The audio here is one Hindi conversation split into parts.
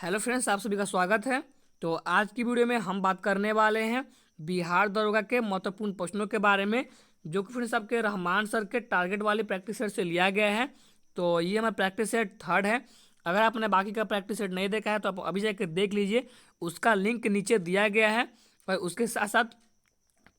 हेलो फ्रेंड्स, आप सभी का स्वागत है। तो आज की वीडियो में हम बात करने वाले हैं बिहार दरोगा के महत्वपूर्ण प्रश्नों के बारे में, जो कि फ्रेंड्स आपके रहमान सर के टारगेट वाली प्रैक्टिस सेट से लिया गया है। तो ये हमारा प्रैक्टिस सेट थर्ड है। अगर आपने बाकी का प्रैक्टिस सेट नहीं देखा है तो आप अभी जाकर देख लीजिए, उसका लिंक नीचे दिया गया है और उसके साथ साथ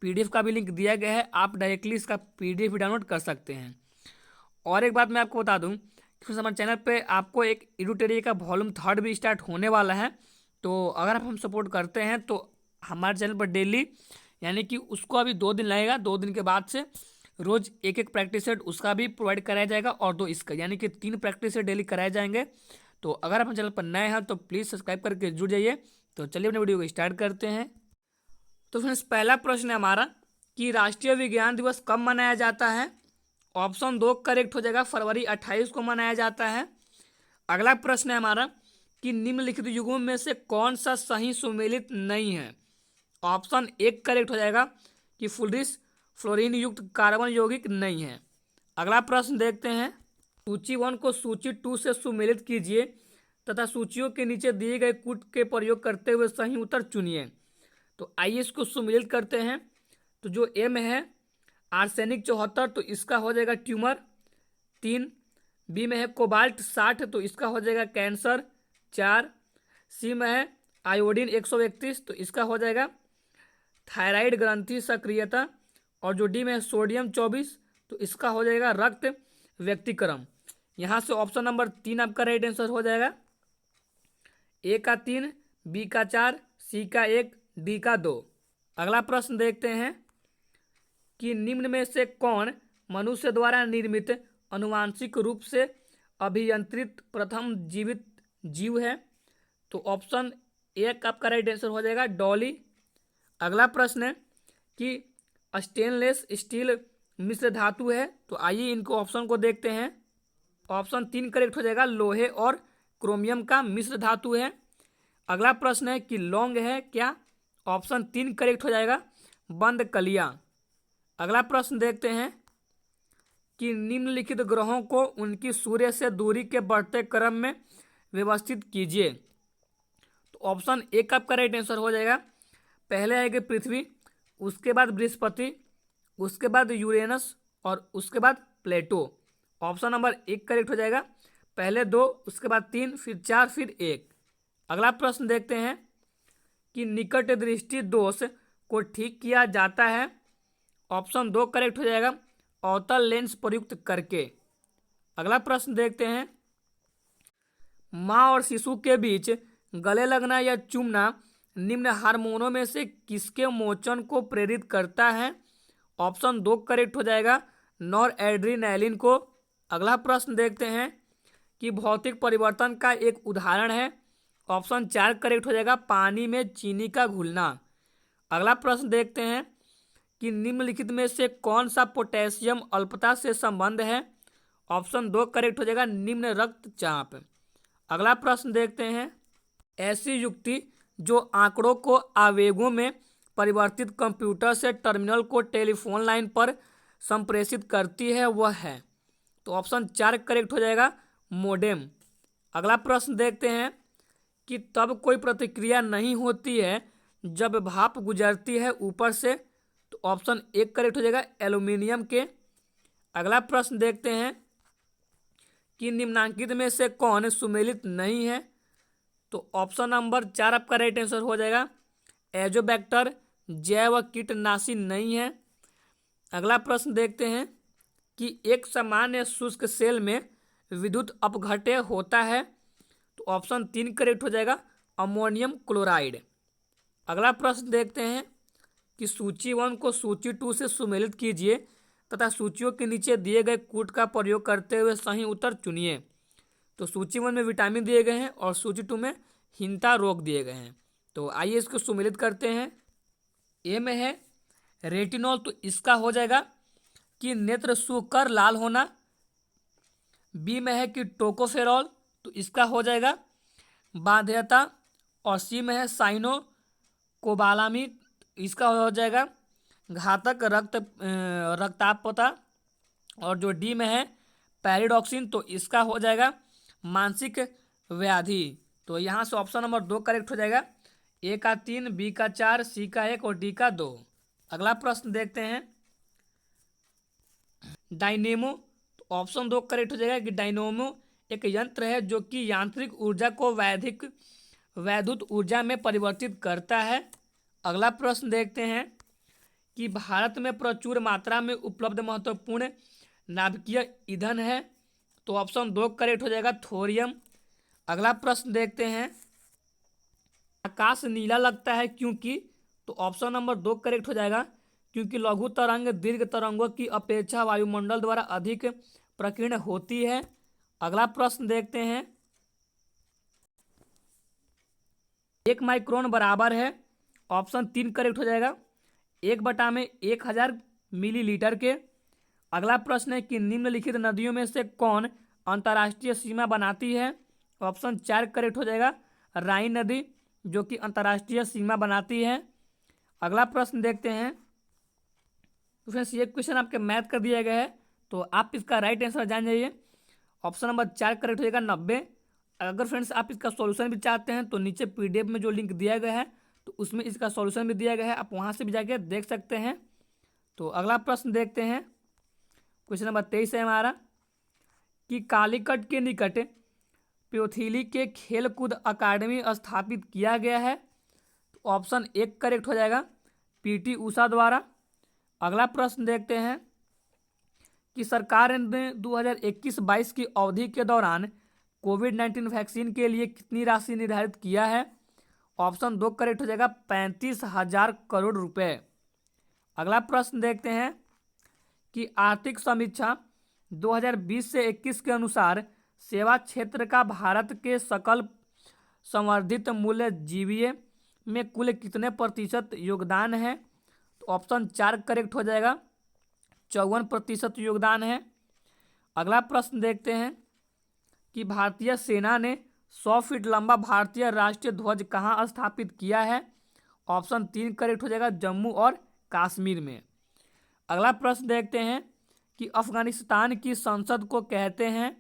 पीडीएफ का भी लिंक दिया गया है। आप डायरेक्टली इसका पीडीएफ भी डाउनलोड कर सकते हैं। और एक बात मैं आपको बता दूं कि फ्रेंड्स हमारे चैनल पे आपको एक एडुटेरिया का वॉल्यूम थर्ड भी स्टार्ट होने वाला है। तो अगर आप हम सपोर्ट करते हैं तो हमारे चैनल पर डेली, यानी कि उसको अभी 2 दिन लगेगा, 2 दिन के बाद से रोज एक एक प्रैक्टिस सेट उसका भी प्रोवाइड कराया जाएगा और 2 इसका, यानी कि 3 प्रैक्टिस सेट डेली कराए जाएंगे। तो अगर आप हम चैनल पर नए हैं तो प्लीज़ सब्सक्राइब करके जुड़ जाइए। तो चलिए अपने वीडियो को स्टार्ट करते हैं। तो फ्रेंड्स पहला प्रश्न है हमारा कि राष्ट्रीय विज्ञान दिवस कब मनाया जाता है। ऑप्शन 2 करेक्ट हो जाएगा, फरवरी 28 को मनाया जाता है। अगला प्रश्न है हमारा कि निम्नलिखित युग्मों में से कौन सा सही सुमेलित नहीं है। ऑप्शन 1 करेक्ट हो जाएगा कि फुलरिस फ्लोरीन युक्त कार्बन यौगिक नहीं है। अगला प्रश्न देखते हैं, सूची 1 को सूची 2 से सुमेलित कीजिए तथा सूचियों के नीचे दिए गए कूट के प्रयोग करते हुए सही उत्तर चुनिए। तो आइए इसको सुमेलित करते हैं। तो जो एम है आर्सेनिक 74, तो इसका हो जाएगा ट्यूमर 3। बी में है कोबाल्ट 60, तो इसका हो जाएगा कैंसर 4। सी में है आयोडीन 131, तो इसका हो जाएगा थायराइड ग्रंथि सक्रियता। और जो डी में है सोडियम 24, तो इसका हो जाएगा रक्त व्यक्तिक्रम। यहाँ से ऑप्शन नंबर 3 आपका राइट आंसर हो जाएगा। ए का 3, बी का 4, सी का 1, डी का 2। अगला प्रश्न देखते हैं कि निम्न में से कौन मनुष्य द्वारा निर्मित अनुवांशिक रूप से अभियंत्रित प्रथम जीवित जीव है। तो ऑप्शन 1 आपका राइट आंसर हो जाएगा डॉली। अगला प्रश्न है कि स्टेनलेस स्टील मिश्र धातु है। तो आइए इनको ऑप्शन को देखते हैं। ऑप्शन 3 करेक्ट हो जाएगा, लोहे और क्रोमियम का मिश्र धातु है। अगला प्रश्न है कि लौंग है क्या। ऑप्शन 3 करेक्ट हो जाएगा, बंद कलियां। अगला प्रश्न देखते हैं कि निम्नलिखित ग्रहों को उनकी सूर्य से दूरी के बढ़ते क्रम में व्यवस्थित कीजिए। तो ऑप्शन 1 आपका राइट आंसर हो जाएगा। पहले आएगी पृथ्वी, उसके बाद बृहस्पति, उसके बाद यूरेनस और उसके बाद प्लेटो। ऑप्शन नंबर 1 करेक्ट हो जाएगा। पहले 2, उसके बाद 3, फिर 4, फिर 1। अगला प्रश्न देखते हैं कि निकट दृष्टि दोष को ठीक किया जाता है। ऑप्शन 2 करेक्ट हो जाएगा, अवतल लेंस प्रयुक्त करके। अगला प्रश्न देखते हैं, माँ और शिशु के बीच गले लगना या चूमना निम्न हार्मोनों में से किसके मोचन को प्रेरित करता है। ऑप्शन 2 करेक्ट हो जाएगा, नॉर एड्रीनैलिन को। अगला प्रश्न देखते हैं कि भौतिक परिवर्तन का एक उदाहरण है। ऑप्शन 4 करेक्ट हो जाएगा, पानी में चीनी का घुलना। अगला प्रश्न देखते हैं कि निम्नलिखित में से कौन सा पोटेशियम अल्पता से संबंध है। ऑप्शन 2 करेक्ट हो जाएगा, निम्न रक्तचाप। अगला प्रश्न देखते हैं, ऐसी युक्ति जो आंकड़ों को आवेगों में परिवर्तित कंप्यूटर से टर्मिनल को टेलीफोन लाइन पर संप्रेषित करती है वह है। तो ऑप्शन 4 करेक्ट हो जाएगा, मोडेम। अगला प्रश्न देखते हैं कि तब कोई प्रतिक्रिया नहीं होती है जब भाप गुजरती है ऊपर से। तो ऑप्शन 1 करेक्ट हो जाएगा, एल्यूमिनियम के। अगला प्रश्न देखते हैं कि निम्नांकित में से कौन सुमेलित नहीं है। तो ऑप्शन नंबर 4 आपका राइट आंसर हो जाएगा, एजोबैक्टर जैव कीटनाशी नहीं है। अगला प्रश्न देखते हैं कि एक सामान्य शुष्क सेल में विद्युत अपघट्य होता है। तो ऑप्शन 3 करेक्ट हो जाएगा, अमोनियम क्लोराइड। अगला प्रश्न देखते हैं कि सूची 1 को सूची 2 से सुमेलित कीजिए तथा सूचियों के नीचे दिए गए कूट का प्रयोग करते हुए सही उत्तर चुनिए। तो सूची 1 में विटामिन दिए गए हैं और सूची 2 में हिंता रोग दिए गए हैं। तो आइए इसको सुमेलित करते हैं। ए में है रेटिनॉल, तो इसका हो जाएगा कि नेत्र सूख कर लाल होना। बी में है कि टोकोफेरॉल, तो इसका हो जाएगा बाध्यता। और सी में है साइनो कोबालामी, इसका हो जाएगा घातक रक्तापता। और जो डी में है पैरिडॉक्सिन, तो इसका हो जाएगा मानसिक व्याधि। तो यहाँ से ऑप्शन नंबर 2 करेक्ट हो जाएगा। ए का 3, बी का 4, सी का 1 और डी का 2। अगला प्रश्न देखते हैं, डायनेमो। तो ऑप्शन 2 करेक्ट हो जाएगा कि डायनेमो एक यंत्र है जो कि यांत्रिक ऊर्जा को वैद्युत ऊर्जा में परिवर्तित करता है। अगला प्रश्न देखते हैं कि भारत में प्रचुर मात्रा में उपलब्ध महत्वपूर्ण नाभिकीय ईंधन है। तो ऑप्शन 2 करेक्ट हो जाएगा, थोरियम। अगला प्रश्न देखते हैं, आकाश नीला लगता है क्योंकि। तो ऑप्शन नंबर 2 करेक्ट हो जाएगा, क्योंकि लघु तरंग दीर्घ तरंगों की अपेक्षा वायुमंडल द्वारा अधिक प्रकीर्ण होती है। अगला प्रश्न देखते हैं, 1 माइक्रोन बराबर है। ऑप्शन 3 करेक्ट हो जाएगा, 1/1000 मिलीलीटर के। अगला प्रश्न है कि निम्नलिखित नदियों में से कौन अंतर्राष्ट्रीय सीमा बनाती है। ऑप्शन 4 करेक्ट हो जाएगा, राइन नदी, जो कि अंतर्राष्ट्रीय सीमा बनाती है। अगला प्रश्न देखते हैं, तो फ्रेंड्स ये क्वेश्चन आपके मैथ कर दिया गया है, तो आप इसका राइट आंसर जान जाइए। ऑप्शन नंबर 4 करेक्ट हो जाएगा, 90। अगर फ्रेंड्स आप इसका सॉल्यूशन भी चाहते हैं तो नीचे पीडीएफ में जो लिंक दिया गया है तो उसमें इसका सॉल्यूशन भी दिया गया है, आप वहां से भी जाके देख सकते हैं। तो अगला प्रश्न देखते हैं, क्वेश्चन नंबर 23 है हमारा, कि कालीकट के निकट प्योथिली के खेलकूद अकादमी स्थापित किया गया है। तो ऑप्शन 1 करेक्ट हो जाएगा, पीटी उषा द्वारा। अगला प्रश्न देखते हैं कि सरकार ने 2021-22 की अवधि के दौरान कोविड-19 वैक्सीन के लिए कितनी राशि निर्धारित किया है। ऑप्शन 2 करेक्ट हो जाएगा, 35,000 करोड़ रुपए। अगला प्रश्न देखते हैं कि आर्थिक समीक्षा 2020 से 21 के अनुसार सेवा क्षेत्र का भारत के सकल संवर्धित मूल्य जीवीए में कुल कितने प्रतिशत योगदान है। तो ऑप्शन 4 करेक्ट हो जाएगा, 54% योगदान है। अगला प्रश्न देखते हैं कि भारतीय सेना ने 100 फीट लंबा भारतीय राष्ट्रीय ध्वज कहाँ स्थापित किया है। ऑप्शन 3 करेक्ट हो जाएगा, जम्मू और कश्मीर में। अगला प्रश्न देखते हैं कि अफगानिस्तान की संसद को कहते हैं।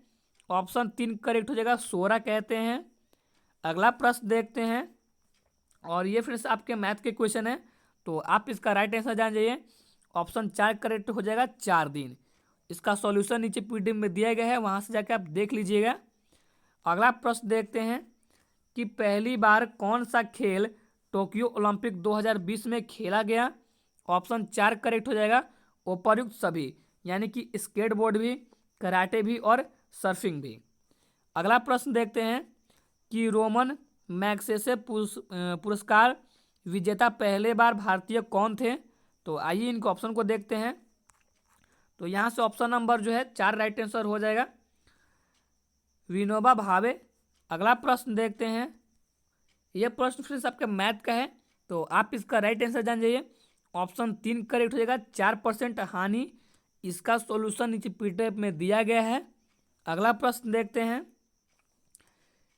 ऑप्शन 3 करेक्ट हो जाएगा, शोरा कहते हैं। अगला प्रश्न देखते हैं, और ये फ्रेंड्स आपके मैथ के क्वेश्चन है, तो आप इसका राइट आंसर जान जाइए। ऑप्शन 4 करेक्ट हो जाएगा, 4 दिन। इसका सॉल्यूशन नीचे पीडीएफ में दिया गया है, वहां से जाके आप देख लीजिएगा। अगला प्रश्न देखते हैं कि पहली बार कौन सा खेल टोक्यो ओलंपिक 2020 में खेला गया। ऑप्शन 4 करेक्ट हो जाएगा, उपर्युक्त सभी, यानी कि स्केटबोर्ड भी, कराटे भी और सर्फिंग भी। अगला प्रश्न देखते हैं कि रोमन मैग्सेसे पुरस्कार विजेता पहले बार भारतीय कौन थे। तो आइए इनके ऑप्शन को देखते हैं। तो यहाँ से ऑप्शन नंबर जो है 4 राइट आंसर हो जाएगा, विनोबा भावे। अगला प्रश्न देखते हैं, यह प्रश्न फिर आपके मैथ का है, तो आप इसका राइट आंसर जान जाइए। ऑप्शन 3 करेक्ट हो जाएगा, 4% हानि। इसका सॉल्यूशन नीचे पीडीएफ में दिया गया है। अगला प्रश्न देखते हैं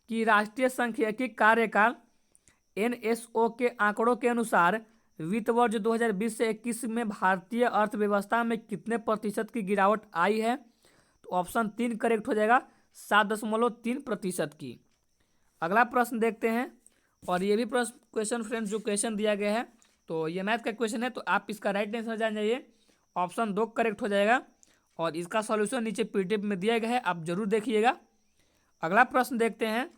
कि राष्ट्रीय सांख्यिकी कार्यकाल एनएसओ के आंकड़ों के अनुसार वित्त वर्ष 2020 से 21 में भारतीय अर्थव्यवस्था में कितने प्रतिशत की गिरावट आई है। तो ऑप्शन 3 करेक्ट हो जाएगा, 7.3% की। अगला प्रश्न देखते हैं, और ये भी प्रश्न क्वेश्चन फ्रेंड्स जो क्वेश्चन दिया गया है, तो ये मैथ का क्वेश्चन है, तो आप इसका राइट आंसर जान जाइए। ऑप्शन 2 करेक्ट हो जाएगा, और इसका सॉल्यूशन नीचे पीडीएफ में दिया गया है, आप जरूर देखिएगा। अगला प्रश्न देखते हैं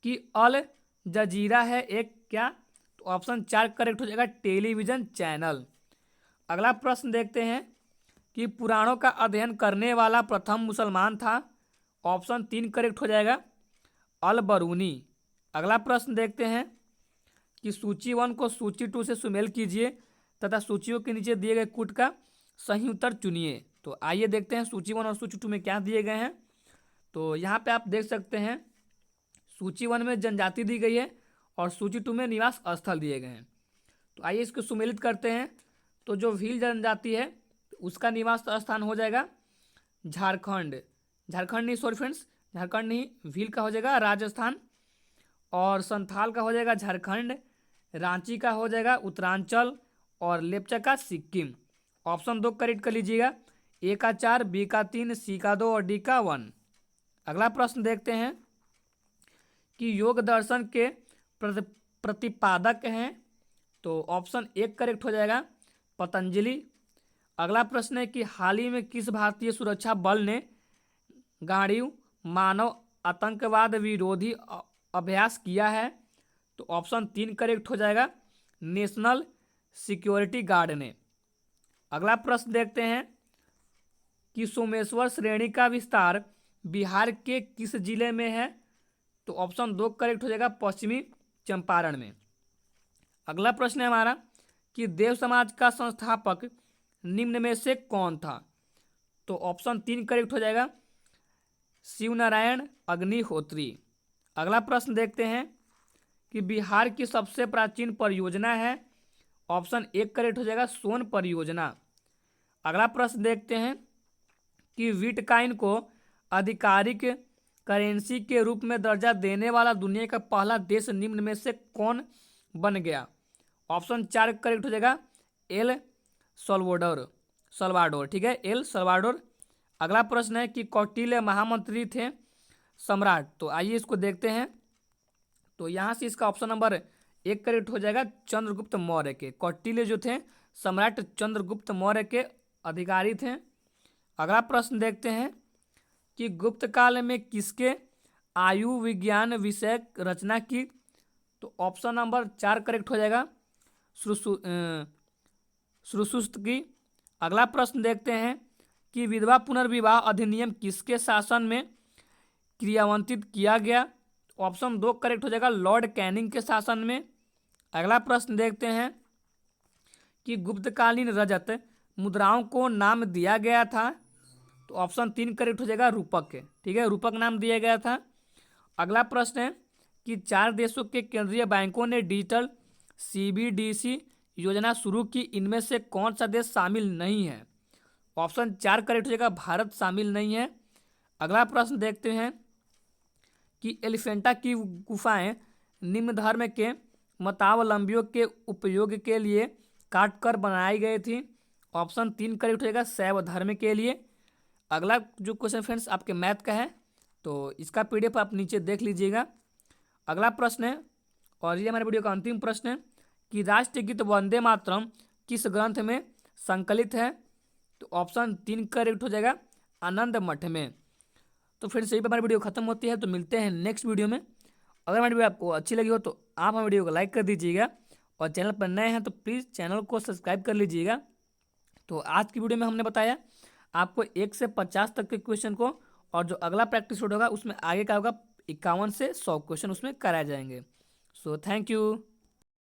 कि अल जजीरा है एक क्या। तो ऑप्शन 4 करेक्ट हो जाएगा, टेलीविजन चैनल। अगला प्रश्न देखते हैं कि पुराणों का अध्ययन करने वाला प्रथम मुसलमान था। ऑप्शन 3 करेक्ट हो जाएगा, अल बरूनी। अगला प्रश्न देखते हैं कि सूची 1 को सूची 2 से सुमेल कीजिए तथा सूचियों के नीचे दिए गए कूट का सही उत्तर चुनिए। तो आइए देखते हैं सूची 1 और सूची 2 में क्या दिए गए हैं। तो यहाँ पे आप देख सकते हैं, सूची 1 में जनजाति दी गई है और सूची 2 में निवास स्थल दिए गए हैं। तो आइए इसको सुमेलित करते हैं। तो जो भील जनजाति है उसका निवास स्थान हो जाएगा झारखंड, झारखंड नहीं सॉरी फ्रेंड्स, झारखंड नहीं, भील का हो जाएगा राजस्थान, और संथाल का हो जाएगा झारखंड, रांची का हो जाएगा उत्तरांचल, और लेप्चा का सिक्किम। ऑप्शन 2 करेक्ट कर लीजिएगा, ए का 4, बी का 3, सी का 2 और डी का 1। अगला प्रश्न देखते हैं कि योग दर्शन के प्रतिपादक हैं? तो ऑप्शन एक करेक्ट हो जाएगा, पतंजलि। अगला प्रश्न है कि हाल ही में किस भारतीय सुरक्षा बल ने गांडीव मानव आतंकवाद विरोधी अभ्यास किया है? तो ऑप्शन तीन करेक्ट हो जाएगा, नेशनल सिक्योरिटी गार्ड ने। अगला प्रश्न देखते हैं कि सोमेश्वर श्रेणी का विस्तार बिहार के किस जिले में है? तो ऑप्शन दो करेक्ट हो जाएगा, पश्चिमी चंपारण में। अगला प्रश्न है हमारा कि देव समाज का संस्थापक निम्न में से कौन था? तो ऑप्शन तीन करेक्ट हो जाएगा, शिवनारायण अग्निहोत्री। अगला प्रश्न देखते हैं कि बिहार की सबसे प्राचीन परियोजना है? ऑप्शन एक करेक्ट हो जाएगा, सोन परियोजना। अगला प्रश्न देखते हैं कि बिटकॉइन को आधिकारिक करेंसी के रूप में दर्जा देने वाला दुनिया का पहला देश निम्न में से कौन बन गया? ऑप्शन चार करेक्ट हो जाएगा, एल सल्वाडोर। ठीक है, एल सल्वाडोर। अगला प्रश्न है कि कौटिल्य महामंत्री थे सम्राट? तो आइए इसको देखते हैं। तो यहाँ से इसका ऑप्शन नंबर एक करेक्ट हो जाएगा, चंद्रगुप्त मौर्य के। कौटिल्य जो थे सम्राट चंद्रगुप्त मौर्य के अधिकारी थे। अगला प्रश्न देखते हैं कि गुप्त काल में किसके आयु विज्ञान विषय रचना की? तो ऑप्शन नंबर चार करेक्ट हो जाएगा, श्रुशुस्त की। अगला प्रश्न देखते हैं कि विधवा पुनर्विवाह अधिनियम किसके शासन में क्रियान्वित किया गया? ऑप्शन दो करेक्ट हो जाएगा, लॉर्ड कैनिंग के शासन में। अगला प्रश्न देखते हैं कि गुप्तकालीन रजत मुद्राओं को नाम दिया गया था? तो ऑप्शन तीन करेक्ट हो जाएगा, रूपक के। ठीक है, रूपक नाम दिया गया था। अगला प्रश्न है कि चार देशों के केंद्रीय बैंकों ने डिजिटल CBDC योजना शुरू की, इनमें से कौन सा देश शामिल नहीं है? ऑप्शन चार करेक्ट हो जाएगा, भारत शामिल नहीं है। अगला प्रश्न देखते हैं कि एलिफेंटा की गुफाएं निम्न धर्म के मतावलंबियों के उपयोग के लिए काटकर बनाई गई थी? ऑप्शन तीन करेक्ट हो जाएगा, शैव धर्म के लिए। अगला जो क्वेश्चन फ्रेंड्स आपके मैथ का है, तो इसका PDF आप नीचे देख लीजिएगा। अगला प्रश्न है, और ये हमारे वीडियो का अंतिम प्रश्न है कि राष्ट्रीय गीत वंदे मातरम किस ग्रंथ में संकलित है? तो ऑप्शन तीन करेक्ट हो जाएगा, आनंद मठ में। तो फ्रेंड्स यही पर हमारी वीडियो खत्म होती है। तो मिलते हैं नेक्स्ट वीडियो में। अगर हमारी वीडियो आपको अच्छी लगी हो तो आप हमारी वीडियो को लाइक कर दीजिएगा, और चैनल पर नए हैं तो प्लीज़ चैनल को सब्सक्राइब कर लीजिएगा। तो आज की वीडियो में हमने बताया आपको 1 से 50 तक के क्वेश्चन को, और जो अगला प्रैक्टिस होगा उसमें आगे का होगा 51 से 100 क्वेश्चन उसमें कराए जाएंगे। So thank you.